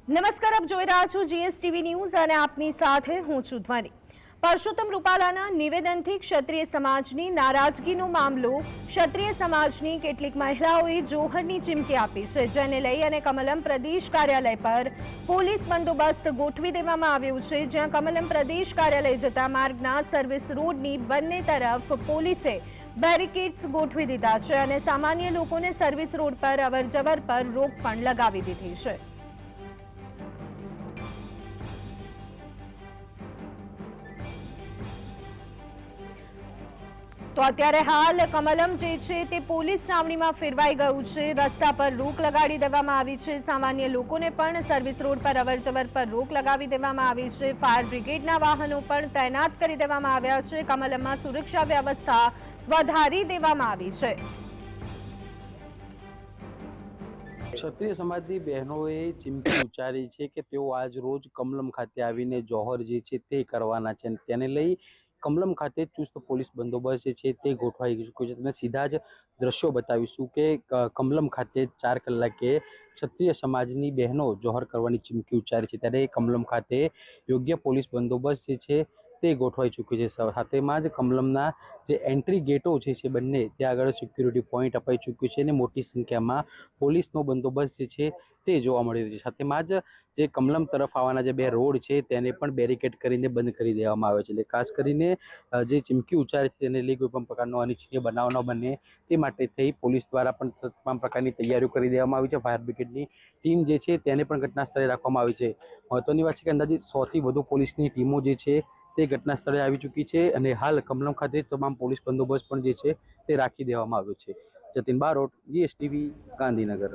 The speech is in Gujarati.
નમસ્કાર, આપ જોઈ રહ્યા છો જીએસટીવી ન્યૂઝ અને આપની સાથે હું છું ધ્વનિ। પરસોત્તમ રૂપાલાના નિવેદનથી ક્ષત્રિય સમાજની નારાજગીનો મામલો। ક્ષત્રિય સમાજની કેટલીક મહિલાઓએ જોહરની ચીમકી આપી છે, જેને લઈ અને કમલમ પ્રદેશ કાર્યાલય પર પોલીસ બંદોબસ્ત ગોઠવી દેવામાં આવ્યો છે, જ્યાં કમલમ પ્રદેશ કાર્યાલય જતા માર્ગના સર્વિસ રોડની બંને તરફ પોલીસે બેરિકેડ્સ ગોઠવી દીધા છે અને સામાન્ય લોકોને સર્વિસ રોડ પર અવરજવર પર રોક પણ લગાવી દીધી છે। તો અત્યારે હાલ કમલમ જે છે તે પોલીસ છાવણીમાં ફેરવાઈ ગયું છે। રસ્તા પર રોક લગાડી દેવામાં આવી છે। સામાન્ય લોકોને પણ સર્વિસ રોડ પર અવરજવર પર રોક લગાવી દેવામાં આવી છે। ફાયર બ્રિગેડના વાહનો પણ તૈનાત કરી દેવામાં આવ્યા છે। કમલમમાં સુરક્ષા વ્યવસ્થા વધારી દેવામાં આવી છે। ક્ષત્રિય સમાજની બહેનોએ ચીમકી ઉચ્ચારી છે કે તેઓ આજ રોજ કમલમ ખાતે આવીને જોહર જે છે તે કરવાના છે, તેને લઈ કમલમ ખાતે ચુસ્ત પોલીસ બંદોબસ્ત જે છે તે ગોઠવાઈ ચૂક્યો છે। તમે સીધા જ દ્રશ્યો બતાવીશું કે કમલમ ખાતે 4 કલાકે ક્ષત્રિય સમાજની બહેનો જોહર કરવાની ચીમકી ઉચ્ચારી છે, ત્યારે કમલમ ખાતે યોગ્ય પોલીસ બંદોબસ્ત જે છે તે ગોઠવાઈ ચૂક્યો છે। સાથેમાં જ કમલમના જે એન્ટ્રી ગેટો છે બંને ત્યાં આગળ સિક્યુરિટી પોઈન્ટ અપાઈ ચૂક્યું છે અને મોટી સંખ્યામાં પોલીસનો બંદોબસ્ત જે છે તે જોવા મળી રહ્યો છે। સાથેમાં જ જે કમલમ તરફ આવવાના જે 2 રોડ છે તેને પણ બેરિકેડ કરીને બંધ કરી દેવામાં આવે છે। એટલે ખાસ કરીને જે ચીમકી ઉચ્ચારી છે તેને લઈ કોઈ પણ પ્રકારનો અનિચ્છનીય બનાવ ન બને તે માટે થઈ પોલીસ દ્વારા પણ તમામ પ્રકારની તૈયારીઓ કરી દેવામાં આવી છે। ફાયર બ્રિગેડની ટીમ જે છે તેને પણ ઘટના સ્થળે રાખવામાં આવી છે। મહત્વની વાત છે કે અંદાજિત 100 થી વધુ પોલીસની ટીમો જે છે તે ઘટના સ્થળે આવી ચૂકી છે અને હાલ કમલમ ખાતે તમામ પોલીસ બંદોબસ્ત પણ જે છે તે રાખી દેવામાં આવ્યો છે। જતીન બારોટ, જીએસટીવી, ગાંધીનગર।